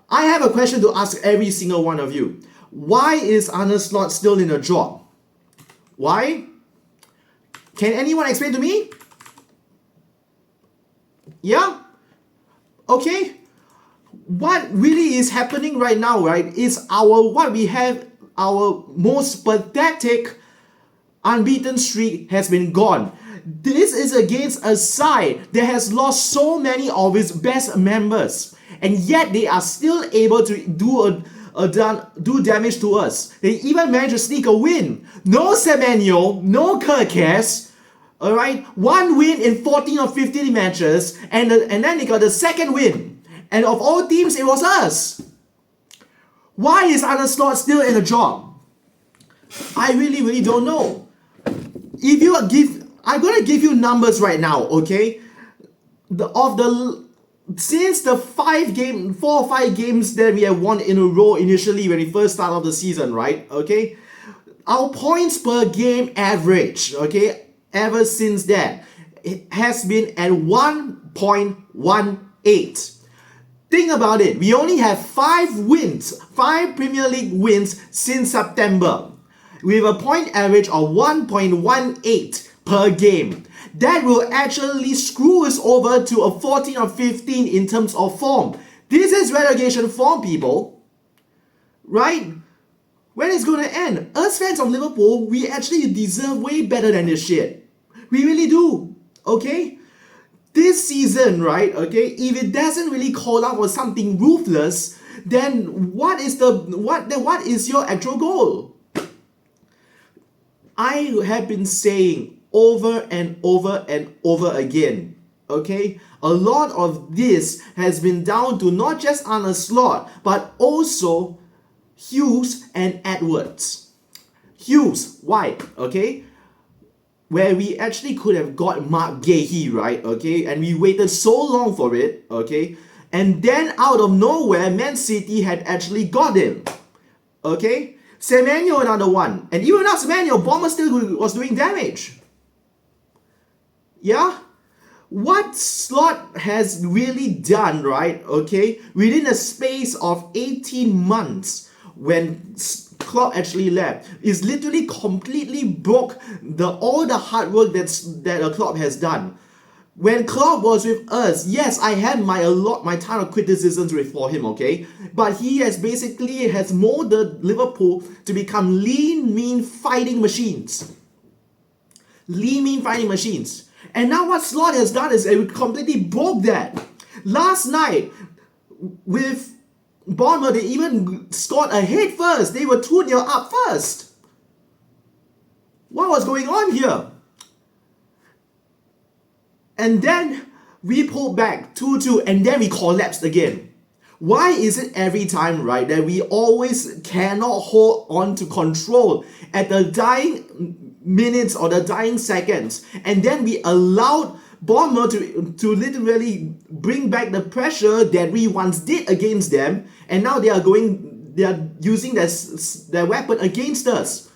I have a question to ask every single one of you. Why is Arne Slot still in a job? Why? Can anyone explain to me? Yeah? Okay? What really is happening right now, right, is what we have, our most pathetic unbeaten streak has been gone. This is against a side that has lost so many of its best members, and yet they are still able to do damage to us. They even managed to sneak a win. No Semenyo, no Kirkes. Alright, one win in 14 or 15 matches, and then they got the second win. And of all teams, it was us. Why is Arne Slot still in a job? I really don't know. I'm gonna give you numbers right now, okay? Since the 4 or 5 games that we have won in a row initially when we first started off the season, right? Okay, our points per game average, okay, ever since that, it has been at 1.18. Think about it. We only have 5 Premier League wins since September, with a point average of 1.18 per game. That will actually screw us over to a 14 or 15 in terms of form. This is relegation form, people. Right? When it's going to end? Us fans of Liverpool, we actually deserve way better than this shit. We really do. Okay? This season, right? Okay? If it doesn't really call out for something ruthless, then what is your actual goal? I have been saying over and over and over again, okay? A lot of this has been down to not just Arne Slot, but also Hughes and Edwards. Hughes, why? Okay? Where we actually could have got Mark Gahey, right? Okay? And we waited so long for it, okay? And then out of nowhere, Man City had actually got him. Okay? Semenyo, another one. And even without Semenyo, Bomber still was doing damage. Yeah? What Slot has really done, right, okay, within a space of 18 months when Klopp actually left, is literally completely broke all the hard work that Klopp has done. When Klopp was with us, yes, I had my ton of criticisms for him, okay? But he has molded Liverpool to become lean, mean fighting machines. Lean, mean fighting machines. And now what Slot has done is it completely broke that. Last night, with Bournemouth, they even scored ahead first. They were 2-0 up first. What was going on here? And then we pulled back 2-2 and then we collapsed again. Why is it every time, right, that we always cannot hold on to control at the dying minutes or the dying seconds, and then we allowed Bournemouth to literally bring back the pressure that we once did against them, and now they are using their weapon against us.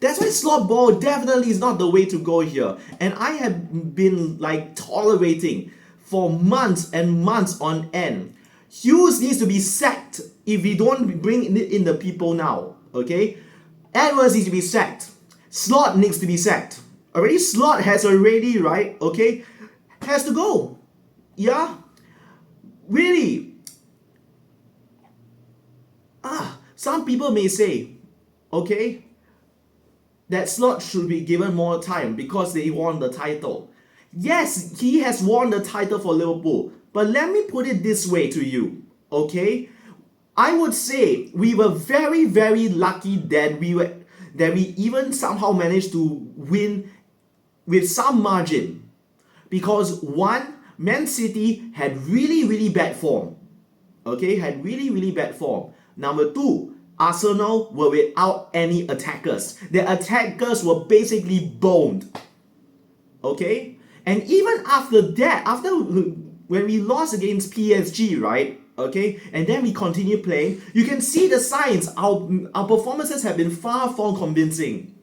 That's why slot ball definitely is not the way to go here. And I have been tolerating for months and months on end. Hughes needs to be sacked if we don't bring in the people now. Okay? Edwards needs to be sacked. Slot needs to be sacked. Already Slot has already, right? Okay? Has to go. Yeah? Really? Some people may say, okay, that Slot should be given more time because they won the title. Yes, he has won the title for Liverpool. But let me put it this way to you, okay? I would say we were very, very lucky that we even somehow managed to win with some margin. Because one, Man City had really, really bad form. Okay, had really, really bad form. Number two, Arsenal were without any attackers. Their attackers were basically boned. Okay? And even after that, when we lost against PSG, right? Okay? And then we continue playing, you can see the signs. Our performances have been far from convincing.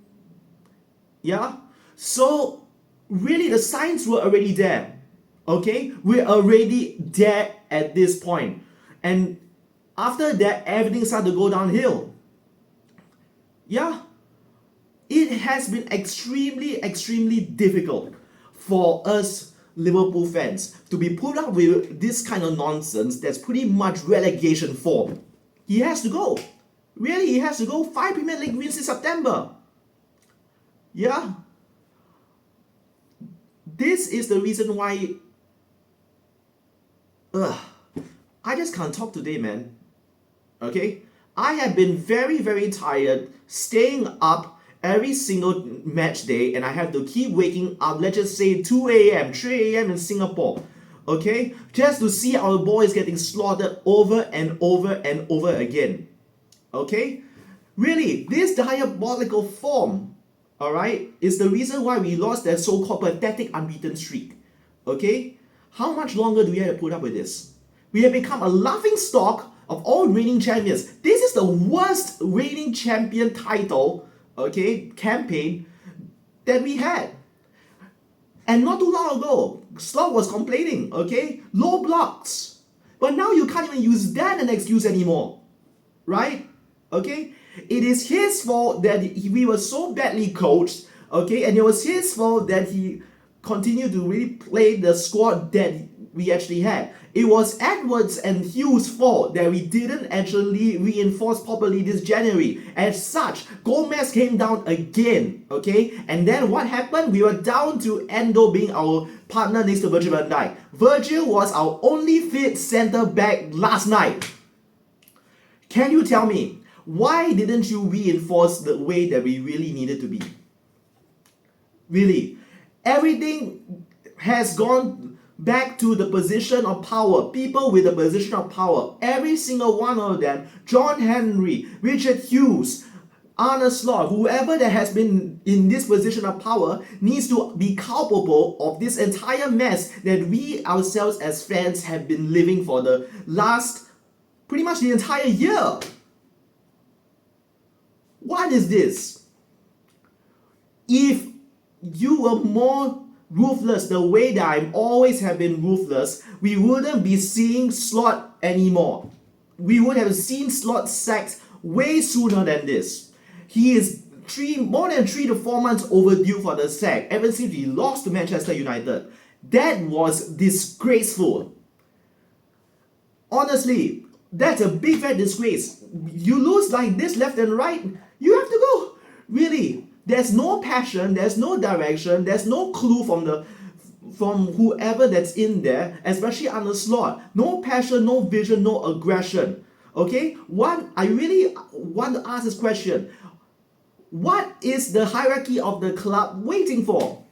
Yeah? So, really the signs were already there. Okay? We're already there at this point. And after that, everything started to go downhill. Yeah. It has been extremely difficult for us Liverpool fans to be put up with this kind of nonsense that's pretty much relegation form. He has to go. Really, he has to go. 5 Premier League wins in September. Yeah. This is the reason why I just can't talk today, man. Okay? I have been very tired staying up every single match day, and I have to keep waking up, let's just say 2 a.m., 3 a.m. in Singapore, okay? Just to see our boys getting slaughtered over and over again, okay? Really, this diabolical form, alright, is the reason why we lost that so-called pathetic unbeaten streak, okay? How much longer do we have to put up with this? We have become a laughing stock of all reigning champions. This is the worst reigning champion title, okay, campaign that we had. And not too long ago, Slot was complaining, okay, low blocks. But now you can't even use that as an excuse anymore, right? Okay, it is his fault that we were so badly coached, okay, and it was his fault that he continued to really play the squad that we actually had. It was Edwards and Hughes' fault that we didn't actually reinforce properly this January. As such, Gomez came down again, okay? And then what happened? We were down to Endo being our partner next to Virgil van Dijk. Virgil was our only fit centre back last night. Can you tell me, why didn't you reinforce the way that we really needed to be? Really, everything has gone back to the position of power. People with the position of power, every single one of them, John Henry, Richard Hughes, Arne Slot, whoever that has been in this position of power needs to be culpable of this entire mess that we ourselves as fans have been living for the last, pretty much the entire year. What is this? If you were more ruthless the way that I always have been ruthless, we wouldn't be seeing Slot anymore. We would have seen Slot sacked way sooner than this. He is more than 3 to 4 months overdue for the sack ever since he lost to Manchester United. That was disgraceful. Honestly, that's a big fat disgrace. You lose like this left and right, you have to go. Really, there's no passion, there's no direction, there's no clue from whoever that's in there, especially on the Slot. No passion, no vision, no aggression. Okay? I really want to ask this question. What is the hierarchy of the club waiting for?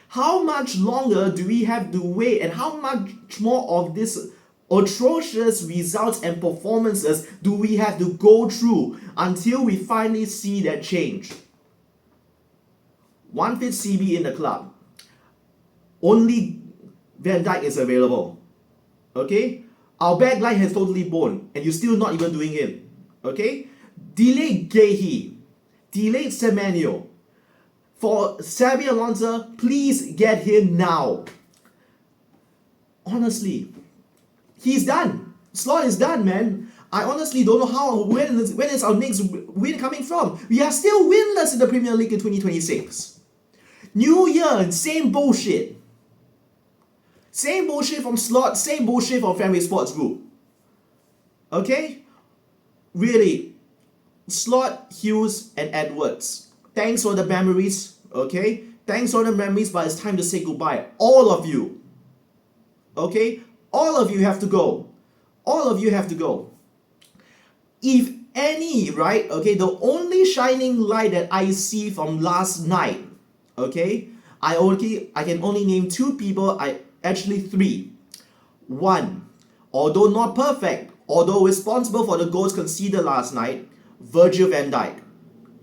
How much longer do we have to wait, and how much more of this atrocious results and performances do we have to go through until we finally see that change? One fit CB in the club. Only Van Dijk is available. Okay? Our back line has totally blown, and you're still not even doing it. Okay? Delayed Gehi. Delayed Semenyo. For Xabi Alonso, please get him now. Honestly, he's done. Slot is done, man. I honestly don't know when is our next win coming from. We are still winless in the Premier League in 2026. New year, same bullshit. Same bullshit from Slot, same bullshit from Family Sports Group. Okay? Really, Slot, Hughes, and Edwards. Thanks for the memories, okay? Thanks for the memories, but it's time to say goodbye. All of you. Okay? All of you have to go. All of you have to go. If any, right, okay, the only shining light that I see from last night, okay, I can only name 2 people, actually 3. 1, although not perfect, although responsible for the goals conceded last night, Virgil van Dijk.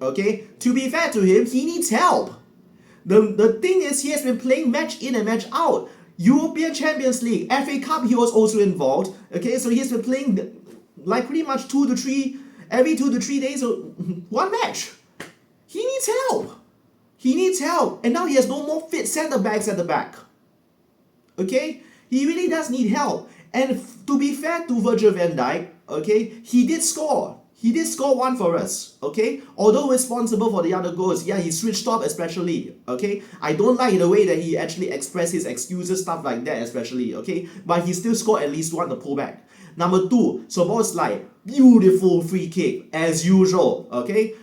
Okay, to be fair to him, he needs help. The thing is, he has been playing match in and match out. European Champions League, FA Cup, he was also involved. Okay, so he's been playing like pretty much every 2 to 3 days, one match. He needs help. He needs help, and now he has no more fit centre backs at the back. Okay, he really does need help. And to be fair to Virgil van Dijk, okay, he did score. He did score one for us, okay? Although responsible for the other goals, yeah, he switched off especially, okay? I don't like the way that he actually expressed his excuses, stuff like that especially, okay? But he still scored at least one to pull back. Number 2, Szoboszlai, beautiful free kick, as usual, okay?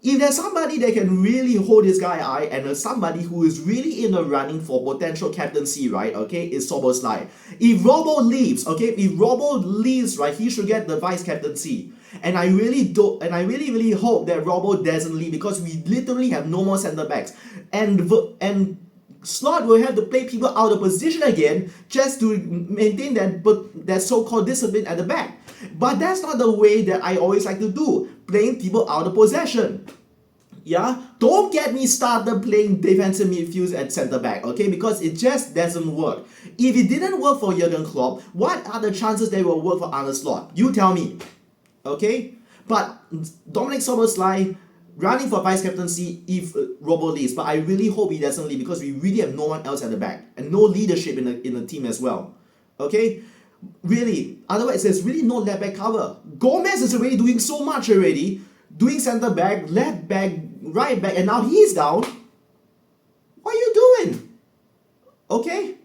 If there's somebody that can really hold this guy eye and somebody who is really in the running for potential captaincy, right, okay, is Szoboszlai. If Robbo leaves, okay, if Robbo leaves, right, he should get the vice captaincy. And I really hope that Robbo doesn't leave, because we literally have no more centre backs. And Slot will have to play people out of position again just to maintain that so-called discipline at the back. But that's not the way that I always like to do, playing people out of possession. Yeah, don't get me started playing defensive midfields at centre back, okay? Because it just doesn't work. If it didn't work for Jurgen Klopp, what are the chances that it will work for Arne Slot? You tell me, okay? But Dominic Szoboszlai running for vice captaincy if Robbo leaves, but I really hope he doesn't leave, because we really have no one else at the back and no leadership in the team as well. Okay, really. Otherwise, there's really no left back cover. Gomez is already doing so much already, doing centre back, left back, right back, and now he's down. What are you doing? Okay.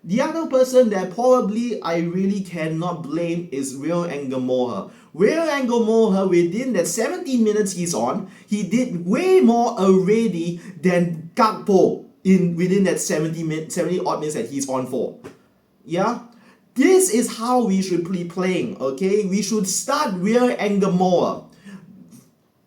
The other person that probably I really cannot blame is Will Ngumoha. Will Ngumoha, within that 17 minutes he's on, he did way more already than Gakpo within that 70 odd minutes that he's on for. Yeah? This is how we should be playing, okay? We should start Will Ngumoha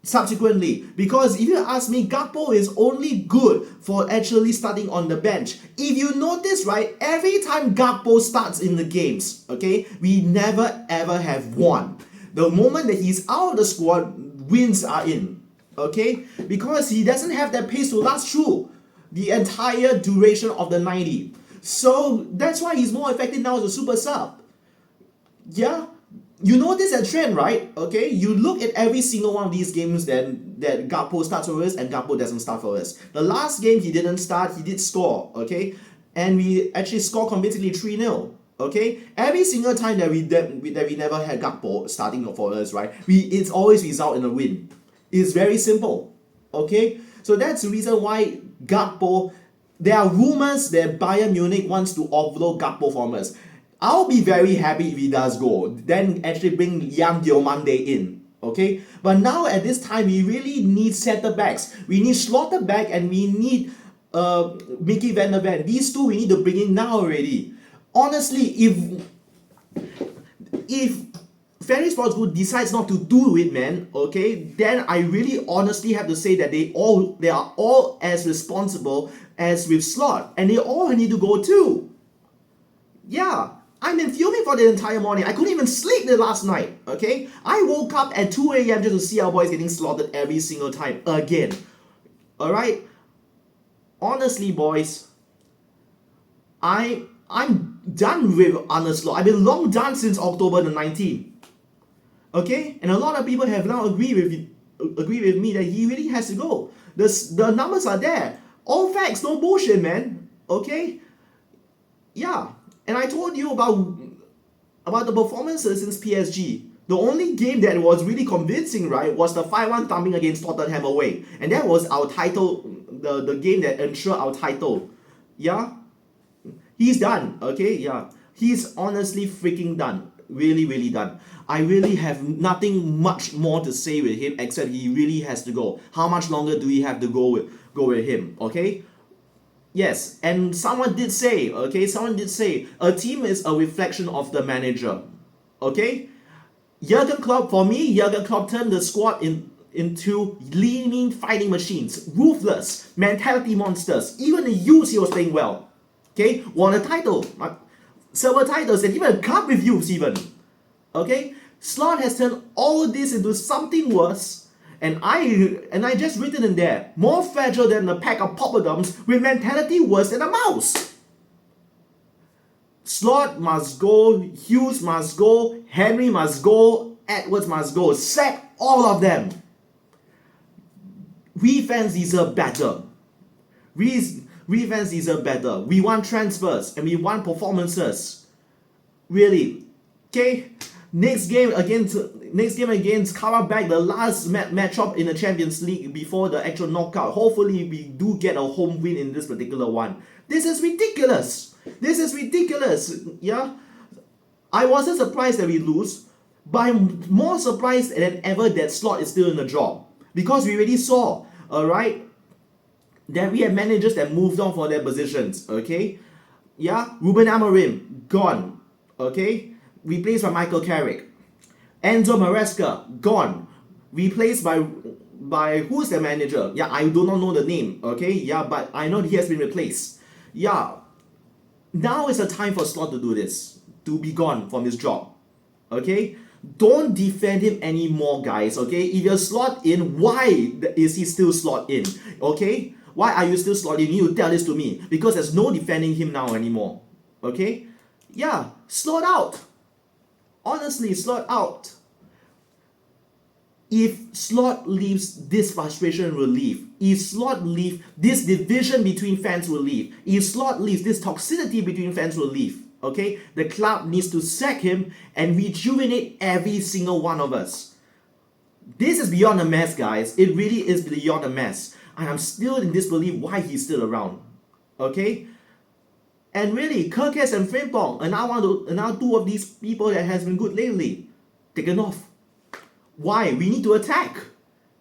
subsequently, because if you ask me, Gakpo is only good for actually starting on the bench. If you notice, right, every time Gakpo starts in the games, okay, we never ever have won. The moment that he's out of the squad, wins are in, okay, because he doesn't have that pace to last through the entire duration of the 90. So that's why he's more effective now as a super sub. Yeah. You notice a trend, right? Okay, you look at every single one of these games that Gakpo starts for us and Gakpo doesn't start for us. The last game he didn't start, he did score, okay? And we actually scored convincingly 3-0, okay? Every single time that we never had Gakpo starting for us, right? It's always result in a win. It's very simple, okay? So that's the reason why Gakpo, there are rumors that Bayern Munich wants to offload Gakpo from us. I'll be very happy if he does go. Then actually bring Yang Diomande in. Okay? But now at this time, we really need centre backs. We need Schlotterbeck and we need Mickey van der Ven. These two we need to bring in now already. Honestly, if Ferry Sports Group decides not to do it, man, okay, then I really honestly have to say that they are all as responsible as with Slot. And they all need to go too. Yeah. I've been fuming for the entire morning. I couldn't even sleep the last night, okay? I woke up at 2 a.m. just to see our boys getting slaughtered every single time, again. Alright? Honestly, boys, I'm done with Arne Slot. I've been long done since October the 19th. Okay? And a lot of people have now agreed with me that he really has to go. The numbers are there. All facts, no bullshit, man. Okay? Yeah. And I told you about the performances since PSG. The only game that was really convincing, right, was the 5-1 thumping against Tottenham away. And that was our title, the game that ensured our title. Yeah? He's done, okay? Yeah. He's honestly freaking done. Really, really done. I really have nothing much more to say with him except he really has to go. How much longer do we have to go with him, okay? Yes, and someone did say, a team is a reflection of the manager. Okay? Jurgen Klopp turned the squad into leaning fighting machines, ruthless, mentality monsters. Even the youths he was playing well. Okay? Won a title, several titles, and even a cup with youths even. Okay? Slot has turned all this into something worse. And I just written in there, more fragile than a pack of poppadoms with mentality worse than a mouse. Slot must go, Hughes must go, Henry must go, Edwards must go. Sack all of them. We fans deserve better. We fans deserve better. We want transfers and we want performances. Really. Okay. Next game against Karabakh, the last matchup in the Champions League before the actual knockout. Hopefully we do get a home win in this particular one. This is ridiculous. This is ridiculous. Yeah. I wasn't surprised that we lose, but I'm more surprised than ever that Slot is still in the job. Because we already saw, alright, that we have managers that moved on for their positions. Okay. Yeah. Ruben Amorim, gone. Okay. Replaced by Michael Carrick. Enzo Maresca, gone. Replaced by who's the manager? Yeah, I do not know the name. Okay, yeah, but I know he has been replaced. Yeah. Now is the time for Slot to do this. To be gone from his job. Okay? Don't defend him anymore, guys. Okay? If you're Slot in, why is he still Slot in? Okay? Why are you still Slot in? You need to tell this to me. Because there's no defending him now anymore. Okay? Yeah, Slot out. Honestly, Slot out. If Slot leaves, this frustration will leave. If Slot leaves, this division between fans will leave. If Slot leaves, this toxicity between fans will leave. Okay? The club needs to sack him and rejuvenate every single one of us. This is beyond a mess, guys. It really is beyond a mess. And I'm still in disbelief why he's still around. Okay? And really, Kirkes and Frimpong, another two of these people that has been good lately, taken off. Why? We need to attack.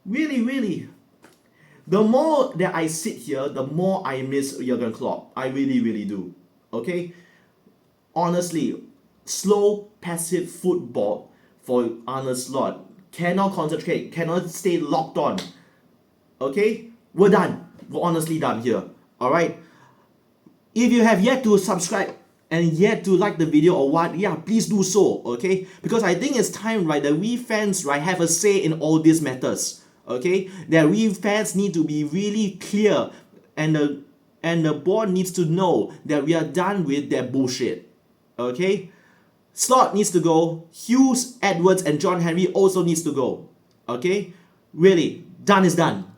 Really, really. The more that I sit here, the more I miss Jurgen Klopp. I really, really do. Okay? Honestly, slow, passive football for Arne Slot. Cannot concentrate, cannot stay locked on. Okay? We're done. We're honestly done here. Alright? If you have yet to subscribe and yet to like the video or what, yeah, please do so, okay? Because I think it's time, right, that we fans, right, have a say in all these matters, okay? That we fans need to be really clear, and the board needs to know that we are done with that bullshit, okay? Slot needs to go. Hughes, Edwards, and John Henry also needs to go, okay? Really, done is done.